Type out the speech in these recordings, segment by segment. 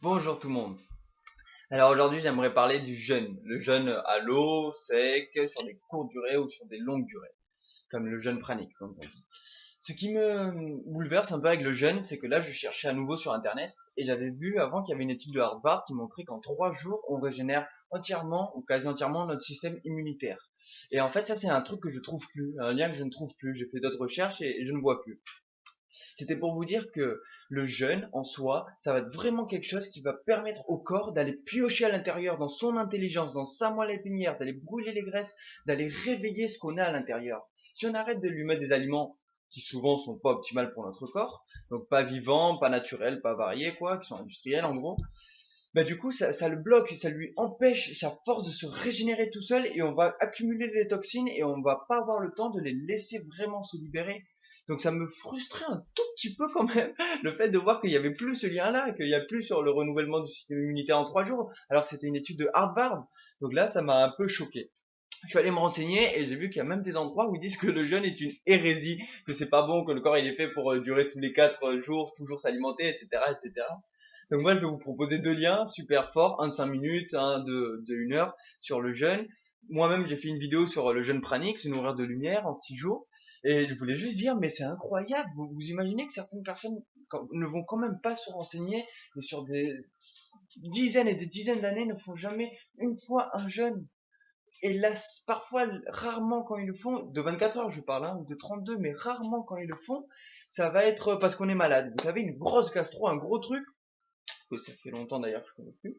Bonjour tout le monde. Alors aujourd'hui j'aimerais parler du jeûne. Le jeûne à l'eau, sec, sur des courtes durées ou sur des longues durées. Comme le jeûne pranique, comme on dit. Ce qui me bouleverse un peu avec le jeûne, c'est que là je cherchais à nouveau sur internet et j'avais vu avant qu'il y avait une étude de Harvard qui montrait qu'en 3 jours on régénère entièrement ou quasi entièrement notre système immunitaire. Et en fait ça c'est un truc que je trouve plus, un lien que je ne trouve plus. J'ai fait d'autres recherches et je ne vois plus. C'était pour vous dire que le jeûne, en soi, ça va être vraiment quelque chose qui va permettre au corps d'aller piocher à l'intérieur, dans son intelligence, dans sa moelle épinière, d'aller brûler les graisses, d'aller réveiller ce qu'on a à l'intérieur. Si on arrête de lui mettre des aliments qui souvent sont pas optimales pour notre corps, donc pas vivants, pas naturels, pas variés, quoi, qui sont industriels en gros, bah du coup ça le bloque, ça lui empêche sa force de se régénérer tout seul et on va accumuler les toxines et on va pas avoir le temps de les laisser vraiment se libérer. Donc ça me frustrait un tout petit peu quand même le fait de voir qu'il y avait plus ce lien-là, qu'il y a plus sur le renouvellement du système immunitaire en 3 jours, alors que c'était une étude de Harvard. Donc là ça m'a un peu choqué. Je suis allé me renseigner et j'ai vu qu'il y a même des endroits où ils disent que le jeûne est une hérésie, que c'est pas bon, que le corps il est fait pour durer tous les 4 jours, toujours s'alimenter, etc., etc. Donc moi, je vais vous proposer 2 liens super forts, un de 5 minutes, un de 1 heure sur le jeûne. Moi-même, j'ai fait une vidéo sur le jeûne pranique, c'est une horaire de lumière en 6 jours. Et je voulais juste dire, mais c'est incroyable. Vous imaginez que certaines personnes ne vont quand même pas se renseigner, mais sur des dizaines et des dizaines d'années ne font jamais une fois un jeûne. Et là, parfois, rarement quand ils le font, de 24 heures je parle, hein, ou de 32, mais rarement quand ils le font, ça va être parce qu'on est malade. Vous savez, une grosse gastro, un gros truc, que ça fait longtemps d'ailleurs que je connais plus.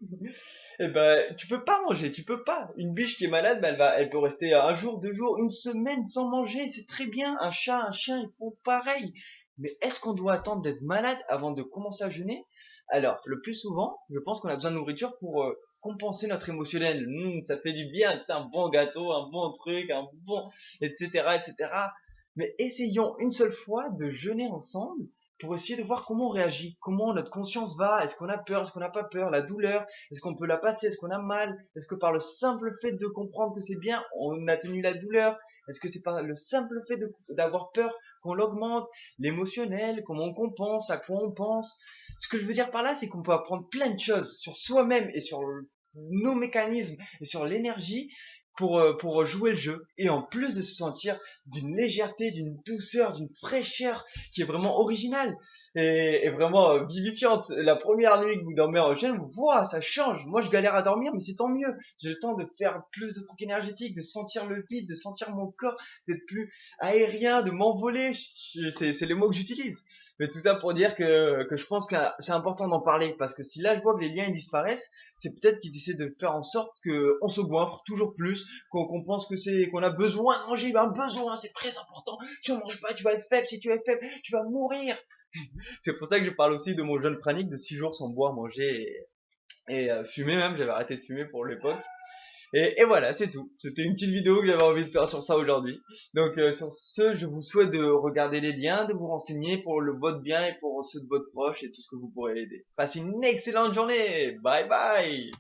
Et ben, tu peux pas manger, tu peux pas. Une biche qui est malade, ben, elle peut rester un jour, 2 jours, une semaine sans manger, c'est très bien. Un chat, un chien, ils font pareil. Mais est-ce qu'on doit attendre d'être malade avant de commencer à jeûner? Alors, le plus souvent, je pense qu'on a besoin de nourriture pour compenser notre émotionnel. Ça fait du bien, c'est un bon gâteau, un bon truc, un bon, etc., etc. Mais essayons une seule fois de jeûner ensemble pour essayer de voir comment on réagit, comment notre conscience va, est-ce qu'on a peur, est-ce qu'on n'a pas peur, la douleur, est-ce qu'on peut la passer, est-ce qu'on a mal, est-ce que par le simple fait de comprendre que c'est bien, on atténue la douleur, est-ce que c'est par le simple fait d'avoir peur qu'on l'augmente, l'émotionnel, comment on compense, à quoi on pense. Ce que je veux dire par là, c'est qu'on peut apprendre plein de choses sur soi-même et sur nos mécanismes et sur l'énergie pour jouer le jeu et en plus de se sentir d'une légèreté, d'une douceur, d'une fraîcheur qui est vraiment originale et vraiment vivifiante. La première nuit que vous dormez en chaîne, vous voyez, ça change. Moi, je galère à dormir, mais c'est tant mieux. J'ai le temps de faire plus de trucs énergétiques, de sentir le vide, de sentir mon corps, d'être plus aérien, de m'envoler. C'est les mots que j'utilise. Mais tout ça pour dire que je pense que c'est important d'en parler parce que si là je vois que les liens ils disparaissent, c'est peut-être qu'ils essaient de faire en sorte qu'on se goinfre toujours plus, qu'on pense que c'est qu'on a besoin de manger, ben besoin, c'est très important. Si on mange pas, tu vas être faible. Si tu es faible, tu vas mourir. C'est pour ça que je parle aussi de mon jeûne pranique de 6 jours sans boire, manger et fumer même. J'avais arrêté de fumer pour l'époque. Et voilà, c'est tout. C'était une petite vidéo que j'avais envie de faire sur ça aujourd'hui. Donc sur ce, je vous souhaite de regarder les liens, de vous renseigner pour le votre bien et pour ceux de votre proche et tout ce que vous pourrez aider. Passez une excellente journée. Bye bye.